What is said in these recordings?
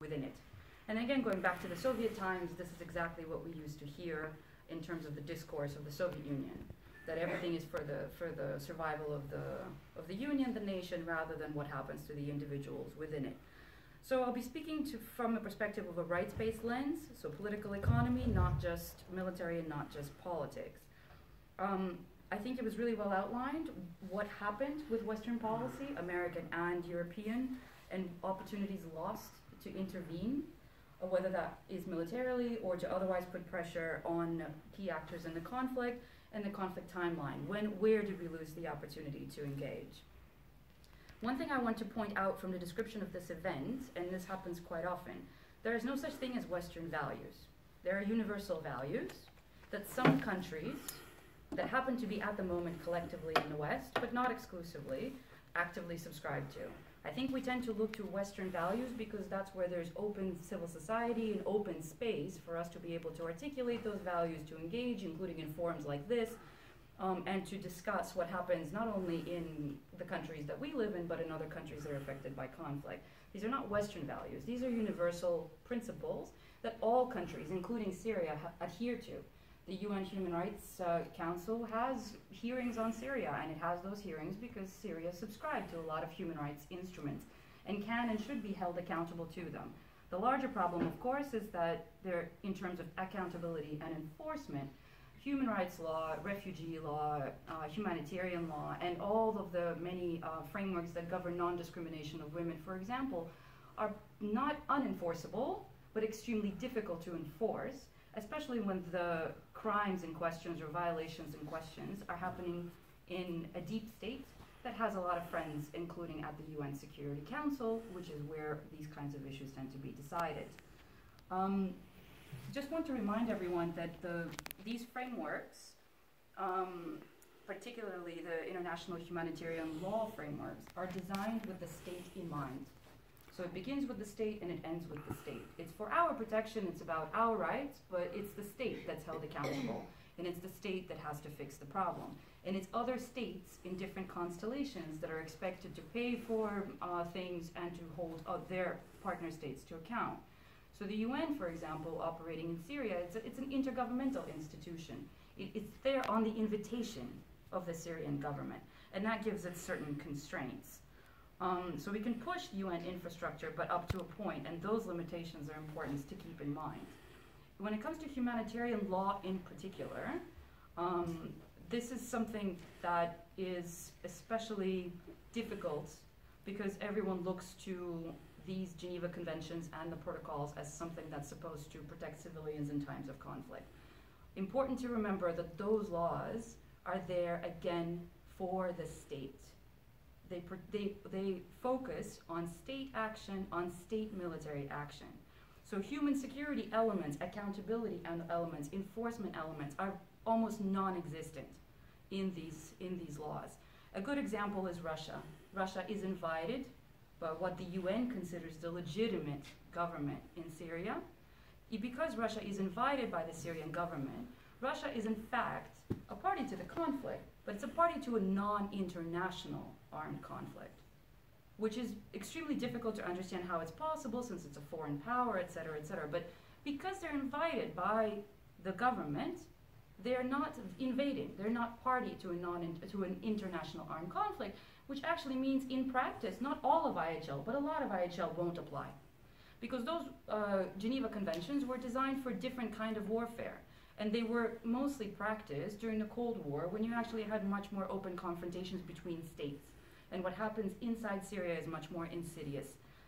within it. And again, going back to the Soviet times, this is exactly what we used to hear in terms of the discourse of the Soviet Union, that everything is for the survival of the Union, the nation, rather than what happens to the individuals within it. So I'll be speaking from a perspective of a rights-based lens, so political economy, not just military and not just politics. I think it was really well outlined what happened with Western policy, American and European, and opportunities lost to intervene, whether that is militarily or to otherwise put pressure on key actors in the conflict and the conflict timeline. Where did we lose the opportunity to engage? One thing I want to point out from the description of this event, and this happens quite often, there is no such thing as Western values. There are universal values that some countries that happen to be at the moment collectively in the West, but not exclusively, actively subscribe to. I think we tend to look to Western values because that's where there's open civil society and open space for us to be able to articulate those values, to engage, including in forums like this, and to discuss what happens not only in the countries that we live in, but in other countries that are affected by conflict. These are not Western values. These are universal principles that all countries, including Syria, adhere to. The UN Human Rights Council has hearings on Syria, and it has those hearings because Syria subscribed to a lot of human rights instruments and can and should be held accountable to them. The larger problem, of course, is that there, in terms of accountability and enforcement, human rights law, refugee law, humanitarian law, and all of the many frameworks that govern non-discrimination of women, for example, are not unenforceable, but extremely difficult to enforce, especially when the crimes in questions or violations in questions are happening in a deep state that has a lot of friends, including at the UN Security Council, which is where these kinds of issues tend to be decided. Just want to remind everyone that these frameworks, particularly the international humanitarian law frameworks, are designed with the state in mind. So it begins with the state and it ends with the state. It's for our protection, it's about our rights, but it's the state that's held accountable, and it's the state that has to fix the problem. And it's other states in different constellations that are expected to pay for things and to hold their partner states to account. So the UN, for example, operating in Syria, it's an intergovernmental institution. It's there on the invitation of the Syrian government, and that gives it certain constraints. So we can push UN infrastructure, but up to a point, and those limitations are important to keep in mind. When it comes to humanitarian law in particular, this is something that is especially difficult because everyone looks to these Geneva Conventions and the protocols as something that's supposed to protect civilians in times of conflict. Important to remember that those laws are there, again, for the state. They focus on state action, on state military action. So human security elements, accountability elements, enforcement elements are almost non-existent in these laws. A good example is Russia. Russia is invited by what the UN considers the legitimate government in Syria. Because Russia is invited by the Syrian government, Russia is in fact a party to the conflict, but it's a party to a non-international armed conflict, which is extremely difficult to understand how it's possible since it's a foreign power, et cetera, et cetera. But because they're invited by the government, they're not invading. They're not party to an international armed conflict, which actually means in practice, not all of IHL, but a lot of IHL won't apply. Because those Geneva Conventions were designed for a different kind of warfare. And they were mostly practiced during the Cold War when you actually had much more open confrontations between states. And what happens inside Syria is much more insidious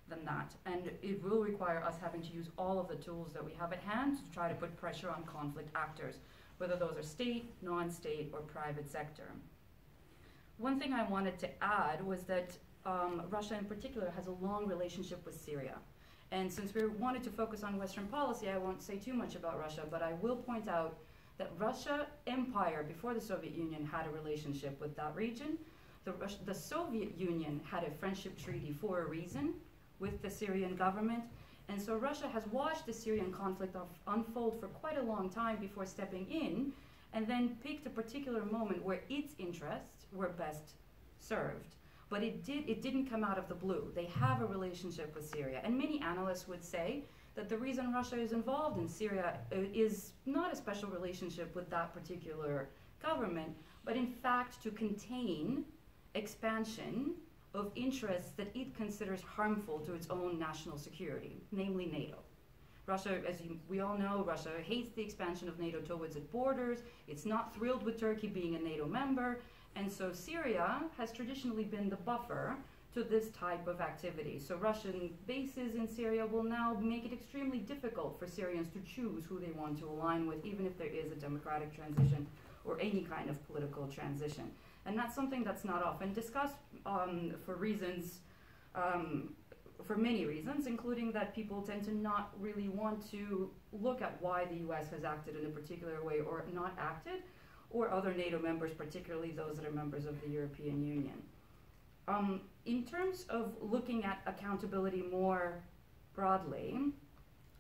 than that. And it will require us having to use all of the tools that we have at hand to try to put pressure on conflict actors, whether those are state, non-state, or private sector. One thing I wanted to add was that Russia in particular has a long relationship with Syria. And since we wanted to focus on Western policy, I won't say too much about Russia, but I will point out that Russia Empire, before the Soviet Union, had a relationship with that region. The Soviet Union had a friendship treaty for a reason with the Syrian government. And so Russia has watched the Syrian conflict unfold for quite a long time before stepping in, and then picked a particular moment where its interests were best served. But it didn't come out of the blue. They have a relationship with Syria. And many analysts would say that the reason Russia is involved in Syria is not a special relationship with that particular government, but in fact to contain expansion of interests that it considers harmful to its own national security, namely NATO. Russia, as we all know, Russia hates the expansion of NATO towards its borders. It's not thrilled with Turkey being a NATO member. And so Syria has traditionally been the buffer to this type of activity. So Russian bases in Syria will now make it extremely difficult for Syrians to choose who they want to align with, even if there is a democratic transition or any kind of political transition. And that's something that's not often discussed for reasons, for many reasons, including that people tend to not really want to look at why the US has acted in a particular way or not acted, or other NATO members, particularly those that are members of the European Union. In terms of looking at accountability more broadly,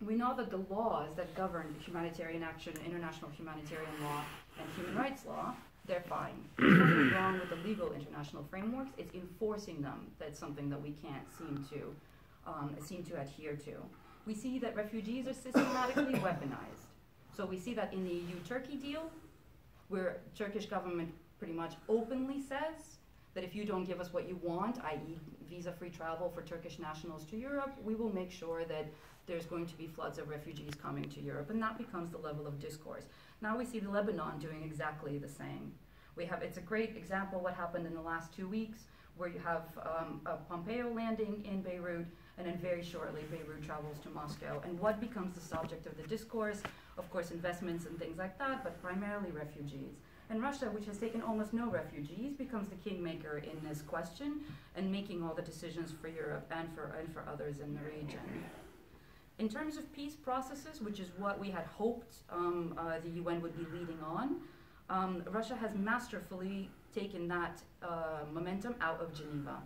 we know that the laws that govern humanitarian action, international humanitarian law, and human rights law, they're fine. There's nothing wrong with the legal international frameworks. It's enforcing them that's something that we can't seem to adhere to. We see that refugees are systematically weaponized. So we see that in the EU-Turkey deal, where Turkish government pretty much openly says that if you don't give us what you want, i.e. visa-free travel for Turkish nationals to Europe, we will make sure that there's going to be floods of refugees coming to Europe, and that becomes the level of discourse. Now we see Lebanon doing exactly the same. It's a great example what happened in the last 2 weeks, where you have a Pompeo landing in Beirut, and then very shortly Beirut travels to Moscow. And what becomes the subject of the discourse? Of course, investments and things like that, but primarily refugees. And Russia, which has taken almost no refugees, becomes the kingmaker in this question and making all the decisions for Europe and for others in the region. In terms of peace processes, which is what we had hoped the UN would be leading on, Russia has masterfully taken that momentum out of Geneva,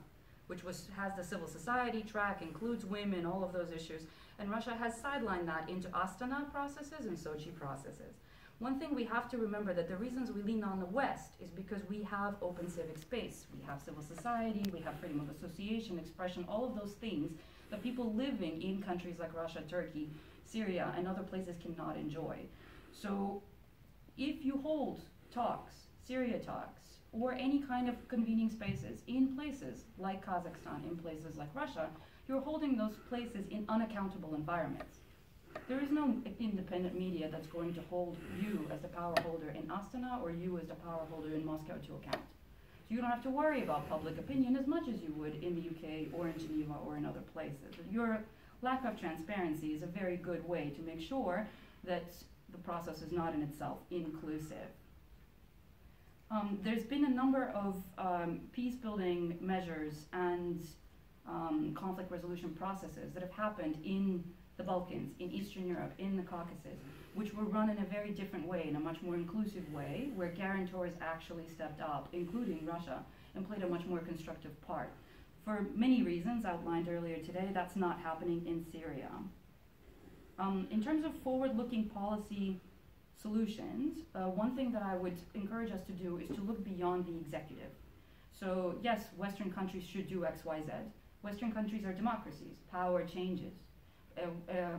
which has the civil society track, includes women, all of those issues, and Russia has sidelined that into Astana processes and Sochi processes. One thing we have to remember, that the reasons we lean on the West is because we have open civic space. We have civil society, we have freedom of association, expression, all of those things that people living in countries like Russia, Turkey, Syria, and other places cannot enjoy. So if you hold talks, Syria talks, or any kind of convening spaces in places like Kazakhstan, in places like Russia, you're holding those places in unaccountable environments. There is no independent media that's going to hold you as the power holder in Astana or you as the power holder in Moscow to account. So you don't have to worry about public opinion as much as you would in the UK or in Geneva or in other places. Your lack of transparency is a very good way to make sure that the process is not in itself inclusive. There's been a number of peace-building measures and conflict resolution processes that have happened in the Balkans, in Eastern Europe, in the Caucasus, which were run in a very different way, in a much more inclusive way, where guarantors actually stepped up, including Russia, and played a much more constructive part. For many reasons outlined earlier today, that's not happening in Syria. In terms of forward-looking policy solutions, one thing that I would encourage us to do is to look beyond the executive. So yes, Western countries should do X, Y, Z. Western countries are democracies. Power changes.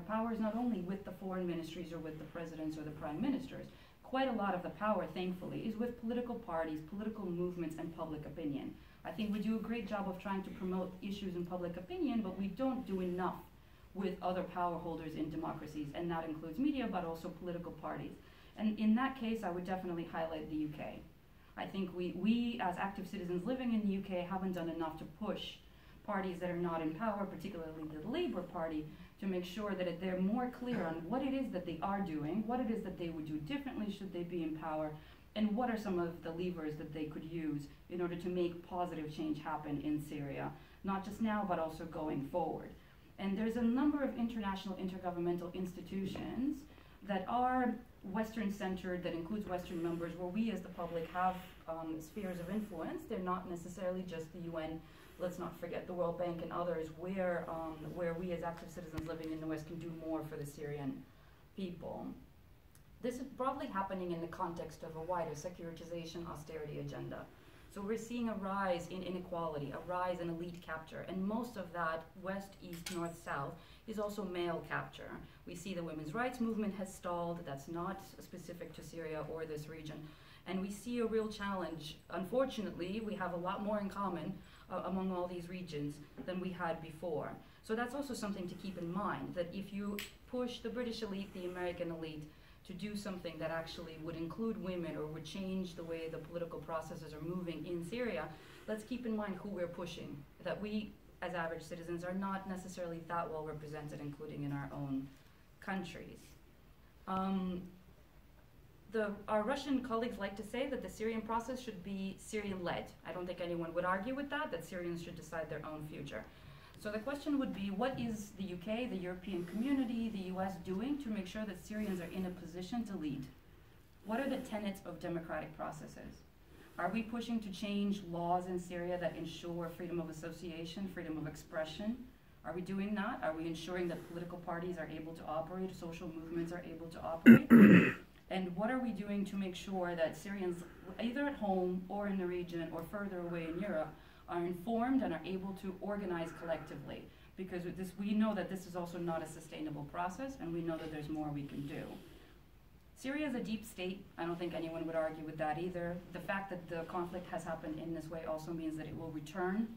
Power is not only with the foreign ministries or with the presidents or the prime ministers. Quite a lot of the power, thankfully, is with political parties, political movements, and public opinion. I think we do a great job of trying to promote issues in public opinion, but we don't do enough with other power holders in democracies, and that includes media, but also political parties. And in that case, I would definitely highlight the UK. I think we as active citizens living in the UK haven't done enough to push parties that are not in power, particularly the Labour Party, to make sure that they're more clear on what it is that they are doing, what it is that they would do differently should they be in power, and what are some of the levers that they could use in order to make positive change happen in Syria, not just now, but also going forward. And there's a number of international intergovernmental institutions that are Western-centered, that includes Western members, where we as the public have spheres of influence. They're not necessarily just the UN. Let's not forget the World Bank and others, where we as active citizens living in the West can do more for the Syrian people. This is broadly happening in the context of a wider securitization austerity agenda. So we're seeing a rise in inequality, a rise in elite capture, and most of that west, east, north, south is also male capture. We see the women's rights movement has stalled. That's not specific to Syria or this region. And we see a real challenge. Unfortunately, we have a lot more in common among all these regions than we had before. So that's also something to keep in mind, that if you push the British elite, the American elite, to do something that actually would include women or would change the way the political processes are moving in Syria, let's keep in mind who we're pushing, that we, as average citizens, are not necessarily that well represented, including in our own countries. Our Russian colleagues like to say that the Syrian process should be Syrian-led. I don't think anyone would argue with that Syrians should decide their own future. So the question would be, what is the UK, the European community, the US doing to make sure that Syrians are in a position to lead? What are the tenets of democratic processes? Are we pushing to change laws in Syria that ensure freedom of association, freedom of expression? Are we doing that? Are we ensuring that political parties are able to operate, social movements are able to operate? And what are we doing to make sure that Syrians, either at home or in the region or further away in Europe, are informed and are able to organize collectively? Because with this, we know that this is also not a sustainable process, and we know that there's more we can do. Syria is a deep state. I don't think anyone would argue with that either. The fact that the conflict has happened in this way also means that it will return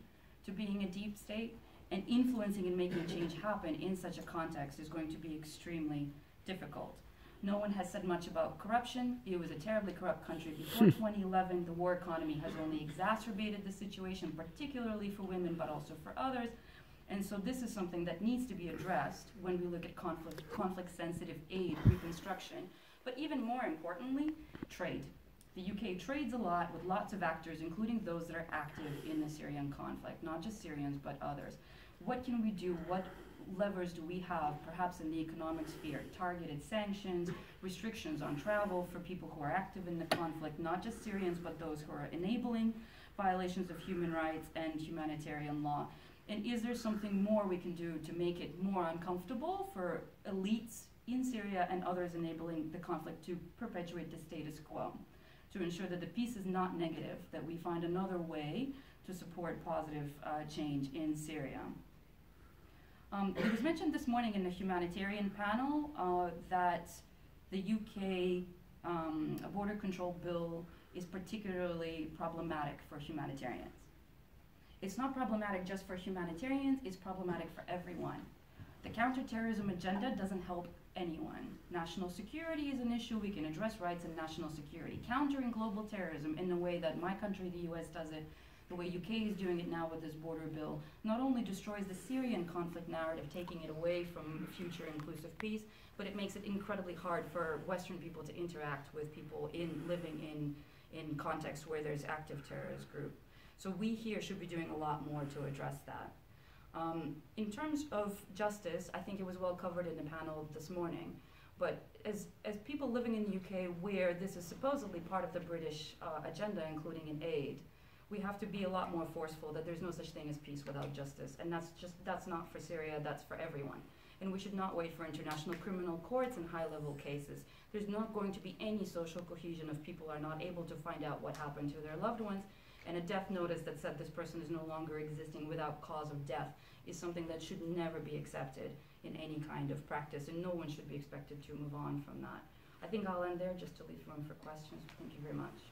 to being a deep state, and influencing and making change happen in such a context is going to be extremely difficult. No one has said much about corruption. It was a terribly corrupt country before 2011. The war economy has only exacerbated the situation, particularly for women, but also for others. And so this is something that needs to be addressed when we look at conflict-sensitive aid reconstruction. But even more importantly, trade. The UK trades a lot with lots of actors, including those that are active in the Syrian conflict, not just Syrians, but others. What can we do? What levers do we have, perhaps in the economic sphere? Targeted sanctions, restrictions on travel for people who are active in the conflict, not just Syrians, but those who are enabling violations of human rights and humanitarian law. And is there something more we can do to make it more uncomfortable for elites in Syria and others enabling the conflict to perpetuate the status quo, to ensure that the peace is not negative, that we find another way to support positive change in Syria? It was mentioned this morning in the humanitarian panel that the UK border control bill is particularly problematic for humanitarians. It's not problematic just for humanitarians, it's problematic for everyone. The counterterrorism agenda doesn't help anyone. National security is an issue. We can address rights and national security. Countering global terrorism in the way that my country, the US, does it, the way UK is doing it now with this border bill, not only destroys the Syrian conflict narrative, taking it away from future inclusive peace, but it makes it incredibly hard for Western people to interact with people living in contexts where there's active terrorist group. So we here should be doing a lot more to address that. In terms of justice, I think it was well covered in the panel this morning, but as people living in the UK where this is supposedly part of the British agenda, including in aid, we have to be a lot more forceful that there's no such thing as peace without justice, and that's not for Syria, that's for everyone. And we should not wait for international criminal courts and high-level cases. There's not going to be any social cohesion if people are not able to find out what happened to their loved ones, and a death notice that said this person is no longer existing without cause of death is something that should never be accepted in any kind of practice, and no one should be expected to move on from that. I think I'll end there just to leave room for questions. Thank you very much.